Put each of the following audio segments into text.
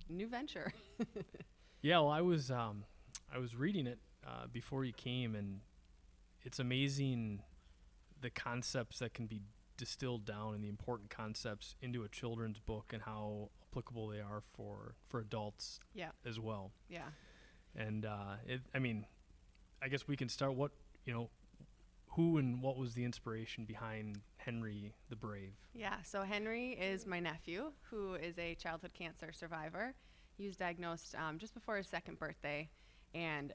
new venture. Yeah, well, I was reading it before you came, and it's amazing the concepts that can be distilled down and the important concepts into a children's book and how applicable they are for adults Yeah. as well. Yeah. And I mean, I guess we can start. Who and what was the inspiration behind Henry the Brave? Yeah, so Henry is my nephew, who is a childhood cancer survivor. He was diagnosed just before his second birthday, and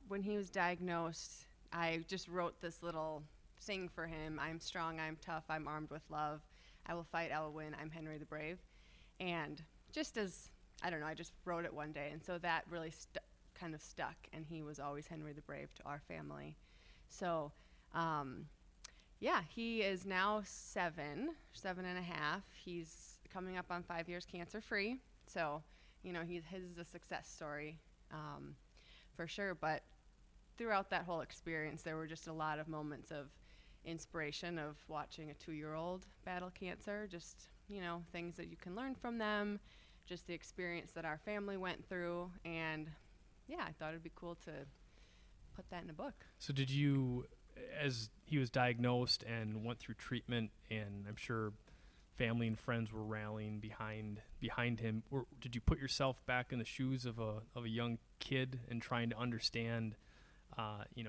when he was diagnosed, I just wrote this little thing for him. I'm strong, I'm tough, I'm armed with love. I will fight, I will win, I'm Henry the Brave. And just as, I don't know, I just wrote it one day, and so that really kind of stuck, and he was always Henry the Brave to our family. So, yeah, he is now 7.5. He's coming up on 5 years cancer-free. So, his is a success story for sure. But throughout that whole experience, there were just a lot of moments of inspiration of watching a 2-year-old battle cancer, just, things that you can learn from them, just the experience that our family went through. And, yeah, I thought it'd be cool to put that in a book. So did you, as he was diagnosed and went through treatment, and I'm sure family and friends were rallying behind him, did you put yourself back in the shoes of a young kid and trying to understand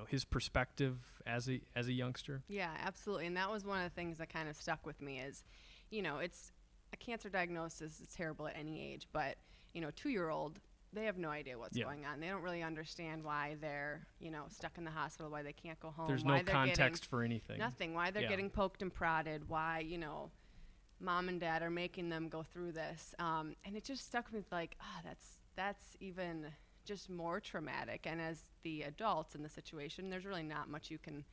his perspective as a youngster? Yeah, absolutely. And that was one of the things that kind of stuck with me is, it's a cancer diagnosis is terrible at any age, but 2-year-old, they have no idea what's going on. They don't really understand why they're, stuck in the hospital, why they can't go home. There's why no context for anything. Nothing. Why they're getting poked and prodded. Why, mom and dad are making them go through this. And it just stuck with like, that's even just more traumatic. And as the adults in the situation, there's really not much you can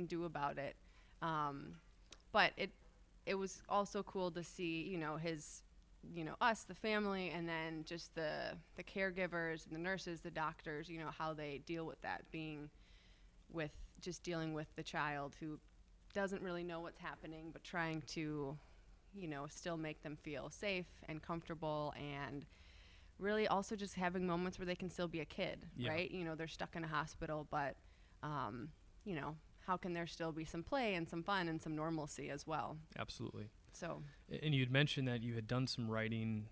do about it. But it was also cool to see, his, us, the family, and then just the caregivers and the nurses, the doctors, how they deal with that, dealing with the child who doesn't really know what's happening, but trying to, still make them feel safe and comfortable, and really also just having moments where they can still be a kid, right? They're stuck in a hospital, but, how can there still be some play and some fun and some normalcy as well? Absolutely. So, and you'd mentioned that you had done some writing,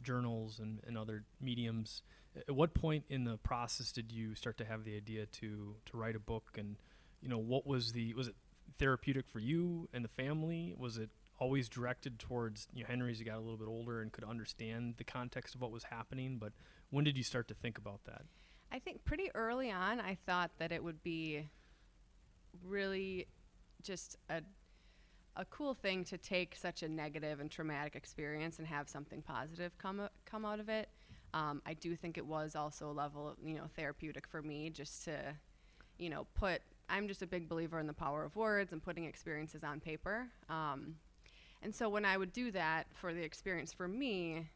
journals and other mediums. At what point in the process did you start to have the idea to write a book? And what was it therapeutic for you and the family? Was it always directed towards Henry as he got a little bit older and could understand the context of what was happening? But when did you start to think about that? I think pretty early on, I thought that it would be really just a cool thing to take such a negative and traumatic experience and have something positive come out of it. I do think it was also a level of, therapeutic for me just to, I'm just a big believer in the power of words and putting experiences on paper. And so when I would do that for the experience for me,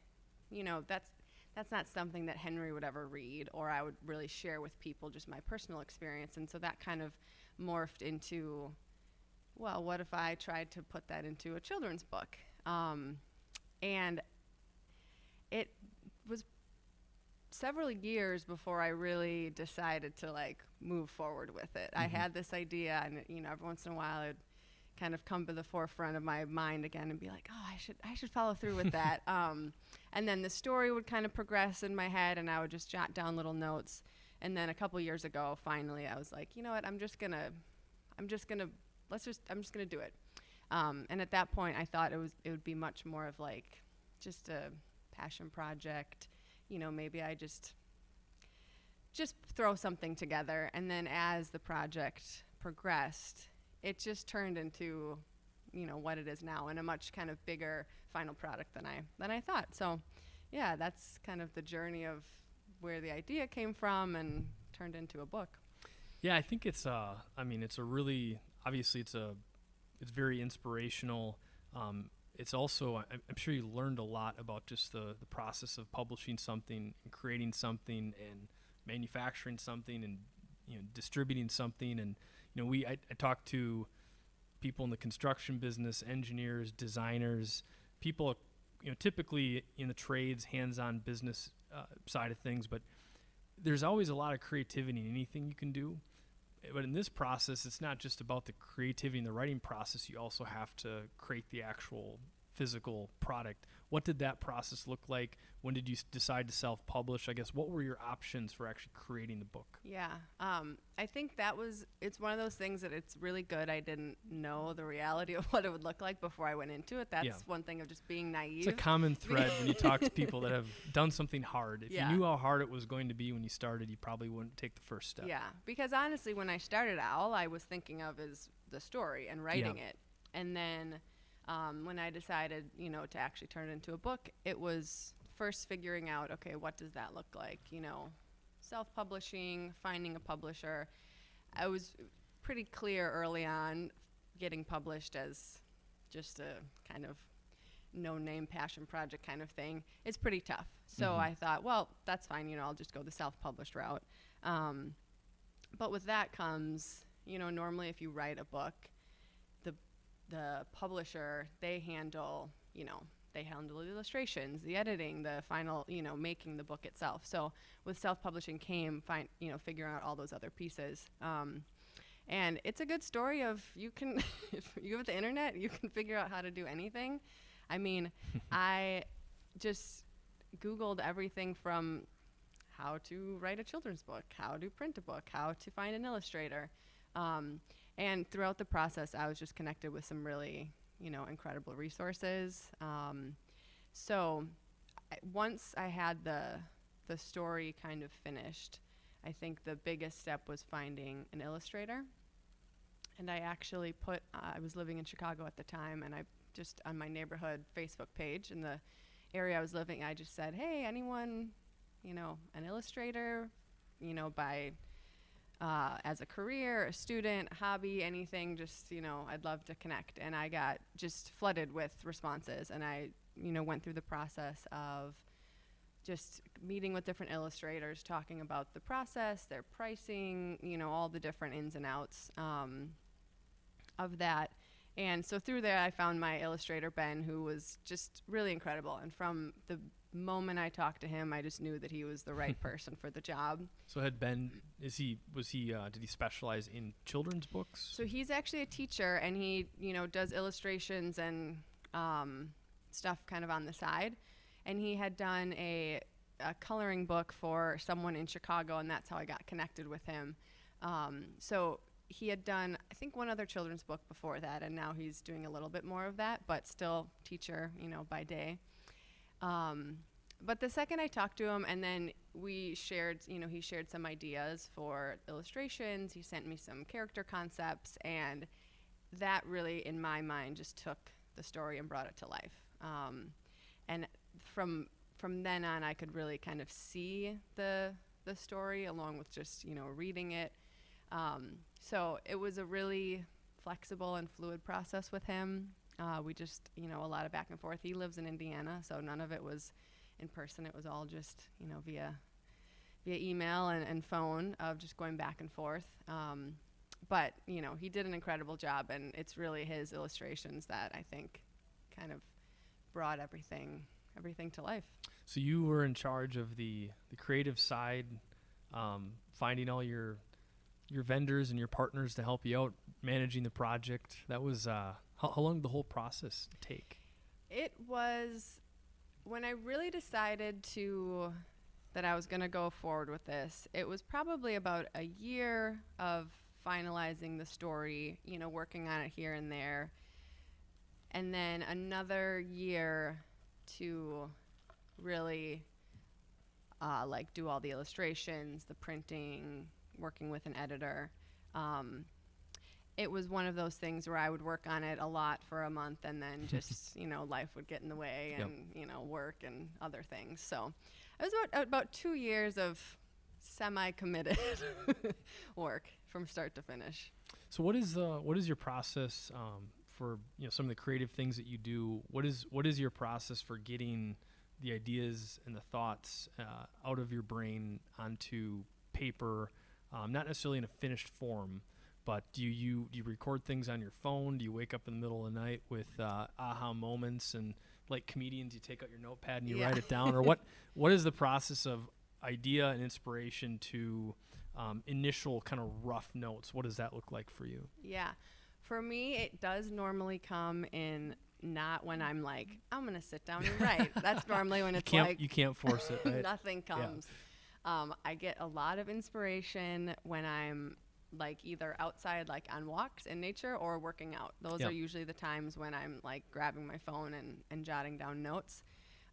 that's not something that Henry would ever read, or I would really share with people, just my personal experience. And so that kind of morphed into, well, what if I tried to put that into a children's book? And it was several years before I really decided to move forward with it. Mm-hmm. I had this idea, and every once in a while I'd kind of come to the forefront of my mind again and be like, oh, I should follow through with that. And then the story would kind of progress in my head, and I would just jot down little notes. And then a couple years ago, finally, I was like, you know what? I'm just gonna do it. And at that point, I thought it would be much more of just a passion project. Maybe I just throw something together. And then as the project progressed, it just turned into, what it is now, and a much kind of bigger final product than I thought. So, yeah, that's kind of the journey of where the idea came from and turned into a book. Yeah, I think it's it's a really, obviously it's very inspirational. It's also, I'm sure you learned a lot about just the process of publishing something and creating something and manufacturing something and distributing something. And I talked to people in the construction business, engineers, designers, people typically in the trades, hands-on business side of things, but there's always a lot of creativity in anything you can do. But in this process, it's not just about the creativity in the writing process. You also have to create the actual physical product. What did that process look like? When did you decide to self-publish? I guess, what were your options for actually creating the book? Yeah, I think it's one of those things that it's really good I didn't know the reality of what it would look like before I went into it. That's one thing of just being naive. It's a common thread when you talk to people that have done something hard. If you knew how hard it was going to be when you started, you probably wouldn't take the first step. Yeah, because honestly, when I started, all I was thinking of is the story and writing it. And then when I decided, to actually turn it into a book, it was first figuring out, okay, what does that look like? Self-publishing, finding a publisher. I was pretty clear early on getting published as just a kind of no-name passion project kind of thing. It's pretty tough. So I thought, well, that's fine. I'll just go the self-published route. But with that comes, normally if you write a book, the publisher, they handle the illustrations, the editing, the final, making the book itself. So with self-publishing came figuring out all those other pieces. And it's a good story of if you have the internet, you can figure out how to do anything. I mean, I just Googled everything from how to write a children's book, how to print a book, how to find an illustrator. And throughout the process, I was just connected with some really, incredible resources. So once I had the story kind of finished, I think the biggest step was finding an illustrator. And I actually I was living in Chicago at the time, and I just, on my neighborhood Facebook page in the area I was living, I just said, hey, anyone, an illustrator, by as a career, a student, hobby, anything, just, I'd love to connect. And I got just flooded with responses. And I, went through the process of just meeting with different illustrators, talking about the process, their pricing, all the different ins and outs of that. And so through there, I found my illustrator, Ben, who was just really incredible. And from the moment I talked to him, I just knew that he was the right person for the job. So had Ben, did he specialize in children's books? So he's actually a teacher, and he, does illustrations and stuff kind of on the side. And he had done a coloring book for someone in Chicago, and that's how I got connected with him. So he had done, I think, one other children's book before that, and now he's doing a little bit more of that, but still teacher, by day. But the second I talked to him, and then we shared, he shared some ideas for illustrations. He sent me some character concepts, and that really, in my mind, just took the story and brought it to life. And from then on, I could really kind of see the story along with just, reading it. So it was a really flexible and fluid process with him. We just, a lot of back and forth. He lives in Indiana, so none of it was in person. It was all just, via email and phone of just going back and forth. But, he did an incredible job, and it's really his illustrations that I think kind of brought everything to life. So you were in charge of the creative side, finding all your vendors and your partners to help you out, managing the project. That was how long did the whole process take? It was when I really decided that I was going to go forward with this. It was probably about a year of finalizing the story, working on it here and there, and then another year to really do all the illustrations, the printing, working with an editor. It was one of those things where I would work on it a lot for a month, and then just, life would get in the way, and, work and other things. So it was about 2 years of semi-committed work from start to finish. So what is your process for some of the creative things that you do? What is your process for getting the ideas and the thoughts out of your brain onto paper, not necessarily in a finished form, but do you record things on your phone? Do you wake up in the middle of the night with aha moments and like comedians, you take out your notepad and you write it down, or what is the process of idea and inspiration to initial kind of rough notes? What does that look like for you? Yeah. For me, it does normally come in not when I'm like, I'm going to sit down and write. That's normally when it's like... You can't force it, right? Nothing comes. Yeah. I get a lot of inspiration when I'm like either outside, like on walks in nature, or working out. Those are usually the times when I'm like grabbing my phone and jotting down notes.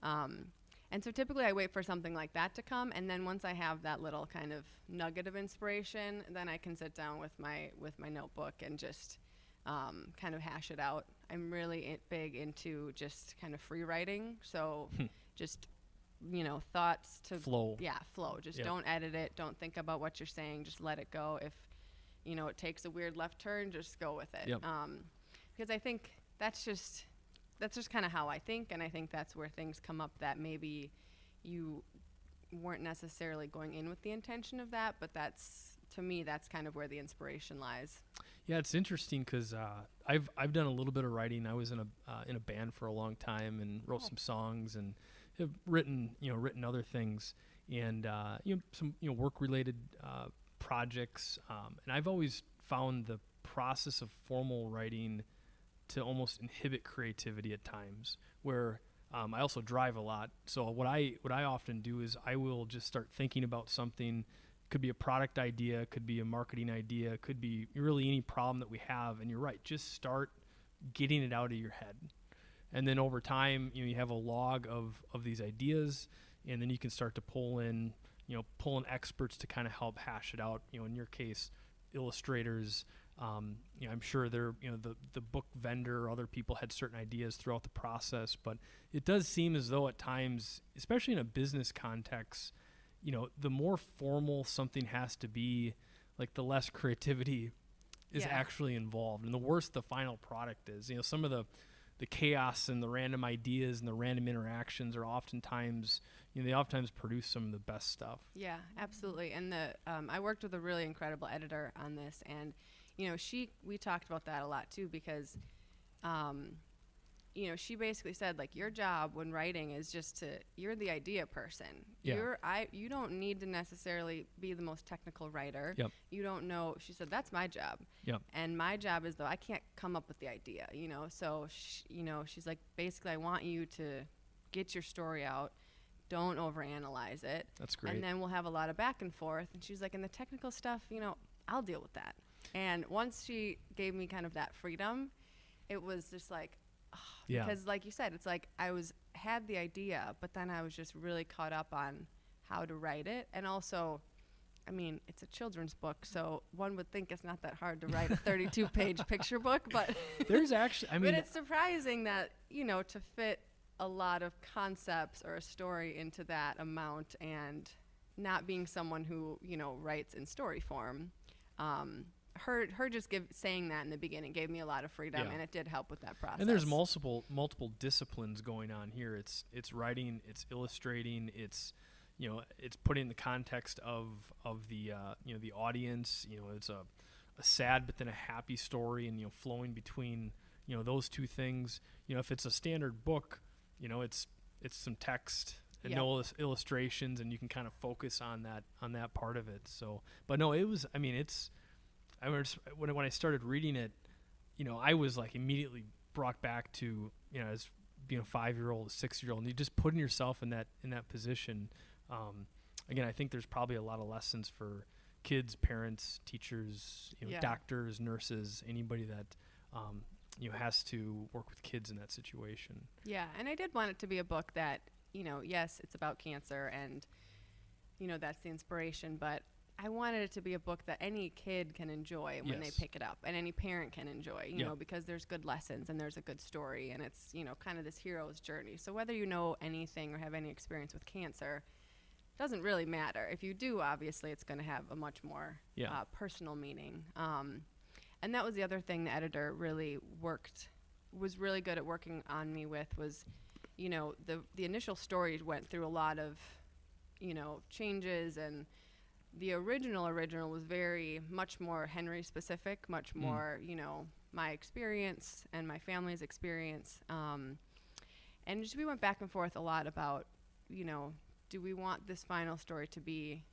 And so typically I wait for something like that to come, and then once I have that little kind of nugget of inspiration, then I can sit down with my notebook and just kind of hash it out. I'm really big into just kind of free writing, so just thoughts to flow. Yeah, flow. Just don't edit it. Don't think about what you're saying. Just let it go. If it takes a weird left turn, just go with it. Because I think that's just kind of how I think, and I think that's where things come up that maybe you weren't necessarily going in with the intention of that, but to me that's kind of where the inspiration lies. Yeah, it's interesting because I've done a little bit of writing. I was in a band for a long time and wrote some songs and have written other things, and some work related projects, and I've always found the process of formal writing to almost inhibit creativity at times, where I also drive a lot. So what I often do is I will just start thinking about something. Could be a product idea, could be a marketing idea, could be really any problem that we have. And you're right, just start getting it out of your head. And then over time, you have a log of these ideas, and then you can start to pull in experts to kind of help hash it out. In your case, illustrators. I'm sure the book vendor or other people had certain ideas throughout the process, but it does seem as though at times, especially in a business context, the more formal something has to be, like the less creativity is actually involved, and the worse the final product is. Some of the chaos and the random ideas and the random interactions are oftentimes, they oftentimes produce some of the best stuff. Yeah, absolutely. And I worked with a really incredible editor on this, and we talked about that a lot too, because she basically said, like, your job when writing is just you're the idea person. You don't need to necessarily be the most technical writer. You don't know. She said, that's my job. And my job is, though, I can't come up with the idea, so she's like, basically, I want you to get your story out. Don't overanalyze it. That's great. And then we'll have a lot of back and forth. And she's like, and the technical stuff, I'll deal with that. And once she gave me kind of that freedom, it was just like, because like you said, it's like I had the idea, but then I was just really caught up on how to write it. And also, I mean, it's a children's book, so one would think it's not that hard to write a 32-page picture book, but there's actually, but it's surprising that, to fit a lot of concepts or a story into that amount, and not being someone who, writes in story form, her just saying that in the beginning gave me a lot of freedom, and it did help with that process. And there's multiple disciplines going on here. It's writing, it's illustrating, it's it's putting the context of the the audience. It's a sad but then a happy story, and flowing between those two things. If it's a standard book, it's some text and no illustrations, and you can kind of focus on that part of it. So, but no, it was. I mean, it's. I remember when I started reading it, I was like immediately brought back to as being a 5-year-old, a 6-year-old, and you just putting yourself in that position. Again, I think there's probably a lot of lessons for kids, parents, teachers, doctors, nurses, anybody that has to work with kids in that situation. Yeah, and I did want it to be a book that yes, it's about cancer, and that's the inspiration, but I wanted it to be a book that any kid can enjoy when they pick it up, and any parent can enjoy, because there's good lessons and there's a good story, and it's, kind of this hero's journey. So whether you know anything or have any experience with cancer, doesn't really matter. If you do, obviously, it's going to have a much more personal meaning. And that was the other thing the editor really was really good at working on me with was, the initial story went through a lot of, changes, and the original was very much more Henry specific, much more, my experience and my family's experience. And just, we went back and forth a lot about, do we want this final story to be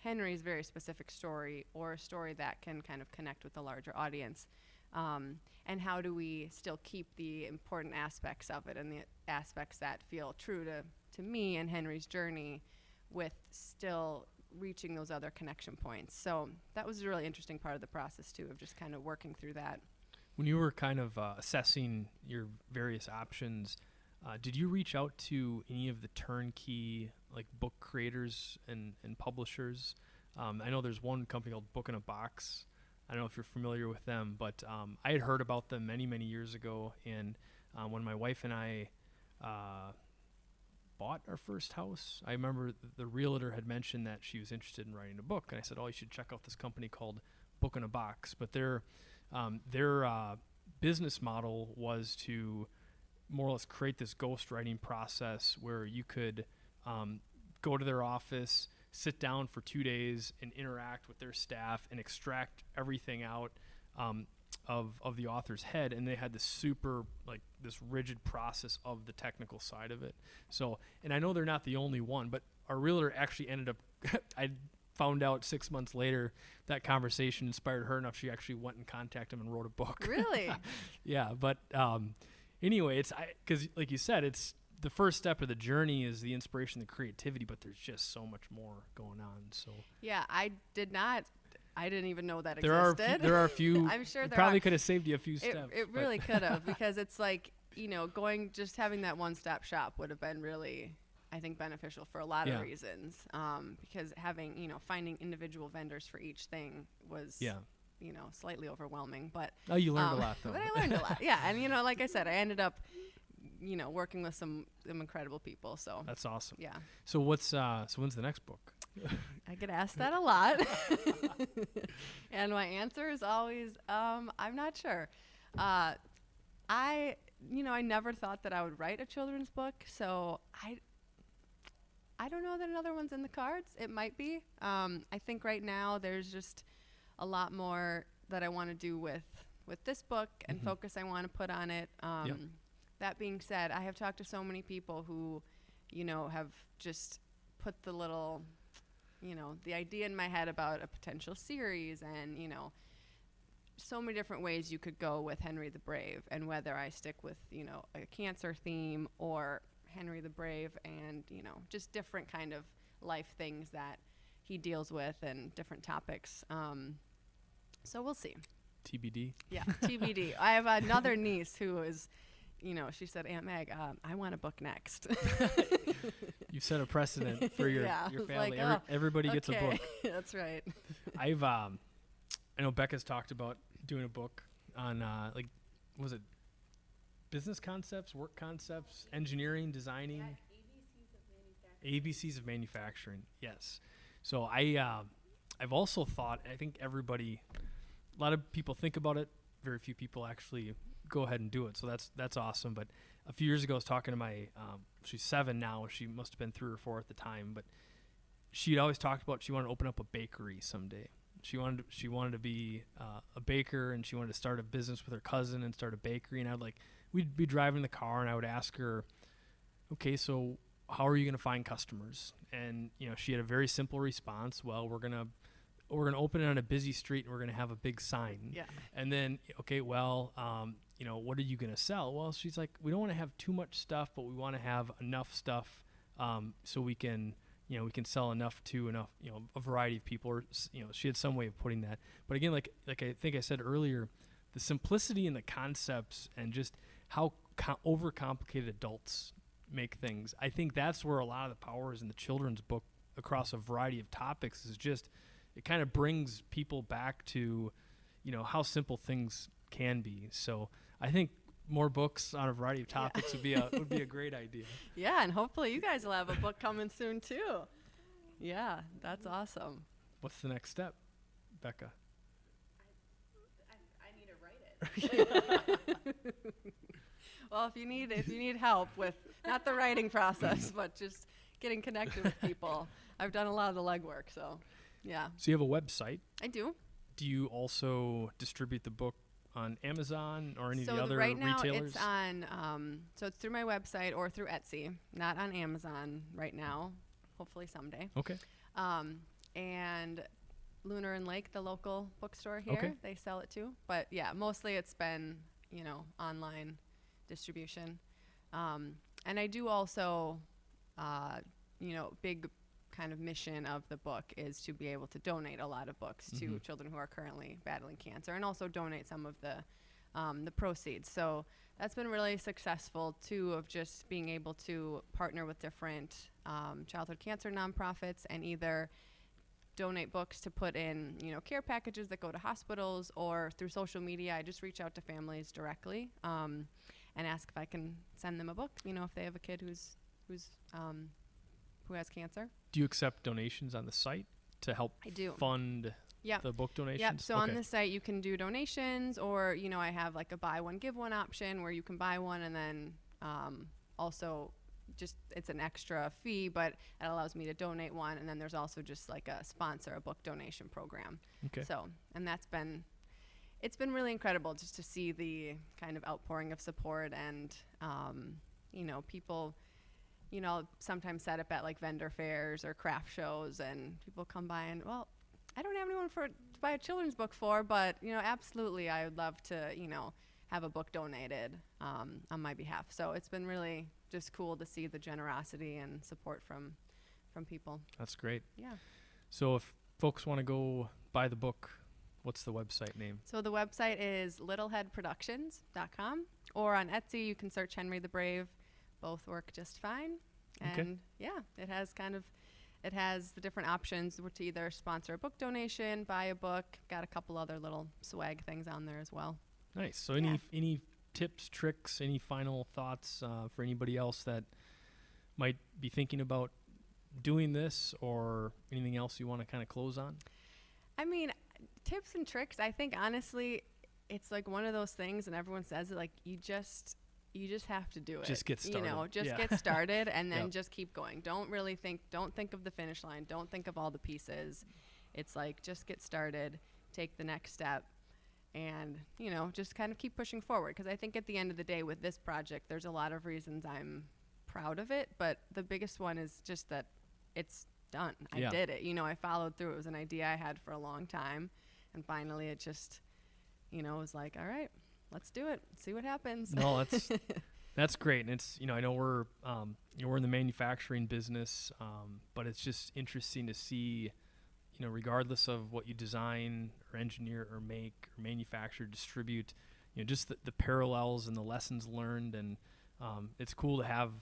Henry's very specific story, or a story that can kind of connect with a larger audience? And how do we still keep the important aspects of it and the aspects that feel true to me and Henry's journey, with still reaching those other connection points? So that was a really interesting part of the process too, of just kind of working through that. When you were kind of assessing your various options, did you reach out to any of the turnkey like book creators and publishers? I know there's one company called Book in a Box. I don't know if you're familiar with them, but I had heard about them many, many years ago. And when my wife and I bought our first house, I remember the realtor had mentioned that she was interested in writing a book. And I said, oh, you should check out this company called Book in a Box. But their business model was to more or less create this ghostwriting process where you could go to their office, sit down for 2 days and interact with their staff and extract everything out of the author's head. And they had this super, like, this rigid process of the technical side of it. So, and I know they're not the only one, but our realtor actually ended up, I found out 6 months later that conversation inspired her enough. She actually went and contacted him and wrote a book. Really? Yeah. But anyway, because like you said, it's the first step of the journey is the inspiration, the creativity, but there's just so much more going on. So yeah, I didn't even know that existed. There are a few. I'm sure there probably could have saved you a few steps. It really could have, because it's like, just having that one-stop shop would have been really, I think, beneficial for a lot of reasons. Because having, finding individual vendors for each thing was, slightly overwhelming. But you learned a lot, though. But I learned a lot. Yeah, and like I said, I ended up, working with some incredible people. So that's awesome. Yeah. So when's the next book? I get asked that a lot, and my answer is always, I'm not sure. I never thought that I would write a children's book, so I don't know that another one's in the cards. It might be. I think right now there's just a lot more that I want to do with this book and focus I want to put on it. That being said, I have talked to so many people who, have just put the little, the idea in my head about a potential series, and, so many different ways you could go with Henry the Brave, and whether I stick with, a cancer theme, or Henry the Brave and, just different kind of life things that he deals with and different topics. So we'll see. TBD. Yeah, TBD. I have another niece who is, she said, Aunt Meg, I want a book next. You set a precedent for your family. Like, everybody gets a book. That's right. I know Becca's talked about doing a book on, was it business concepts, work concepts, engineering, designing? ABCs of manufacturing. Yes. So I've also thought, I think a lot of people think about it. Very few people actually go ahead and do it. So that's awesome. But a few years ago, I was talking to my, she's 7 now. She must have been 3 or 4 at the time. But she'd always talked about she wanted to open up a bakery someday. She wanted to be a baker, and she wanted to start a business with her cousin and start a bakery. And we'd be driving in the car, and I would ask her, okay, so how are you going to find customers? And, she had a very simple response. Well, we're going to open it on a busy street, and we're going to have a big sign. Yeah. And then, okay, well, what are you going to sell? Well, she's like, we don't want to have too much stuff, but we want to have enough stuff so we can sell enough to a variety of people. Or, she had some way of putting that. But again, like I think I said earlier, the simplicity in the concepts and just how overcomplicated adults make things. I think that's where a lot of the power is in the children's book across a variety of topics, is just it kind of brings people back to, how simple things can be. So I think more books on a variety of topics would be a great idea. Yeah, and hopefully you guys will have a book coming soon too. Yeah, that's awesome. What's the next step, Becca? I need to write it. Well, if you need help with not the writing process, but just getting connected with people, I've done a lot of the legwork. So, yeah. So you have a website. I do. Do you also distribute the book on Amazon or any of So the other right now retailers? it's on, so it's through my website or through Etsy, not on Amazon right now, hopefully someday. Okay. And Lunar and Lake, the local bookstore here, Okay. they sell it too. But yeah, mostly it's been, online distribution. And I do also, big kind of mission of the book is to be able to donate a lot of books to children who are currently battling cancer, and also donate some of the proceeds. So that's been really successful too, of just being able to partner with different childhood cancer nonprofits and either donate books to put in, care packages that go to hospitals, or through social media, I just reach out to families directly and ask if I can send them a book, if they have a kid who has cancer. Do you accept donations on the site to help fund the book donations? Yep. So on the site, you can do donations, or, I have like a buy one, give one option where you can buy one and then also just it's an extra fee, but it allows me to donate one. And then there's also just like a book donation program. Okay. So, and it's been really incredible just to see the kind of outpouring of support and, people, sometimes set up at like vendor fairs or craft shows, and people come by and, well, I don't have anyone to buy a children's book for, but, absolutely I would love to, have a book donated on my behalf. So it's been really just cool to see the generosity and support from people. That's great. Yeah. So if folks want to go buy the book, what's the website name? So the website is littleheadproductions.com, or on Etsy you can search Henry the Brave. Both work just fine. And yeah, it has the different options to either sponsor a book donation, buy a book, got a couple other little swag things on there as well. Nice. So any tips, tricks, any final thoughts for anybody else that might be thinking about doing this, or anything else you want to kind of close on? I mean, tips and tricks, I think honestly it's like one of those things, and everyone says it, like you just have to do it. Just get started. Get started and then just keep going. Don't think of the finish line. Don't think of all the pieces. It's like, just get started, take the next step, and, just kind of keep pushing forward. Because I think at the end of the day with this project, there's a lot of reasons I'm proud of it, but the biggest one is just that it's done. I did it. I followed through. It was an idea I had for a long time, and finally it just, was like, all right, let's do it. See what happens. No, that's great. And it's, I know we're in the manufacturing business, but it's just interesting to see, regardless of what you design or engineer or make or manufacture, distribute, just the parallels and the lessons learned. And it's cool to have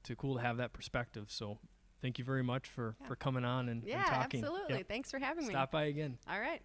that perspective. So thank you very much for coming on and talking. Absolutely. Thanks for having me. Stop by again. All right.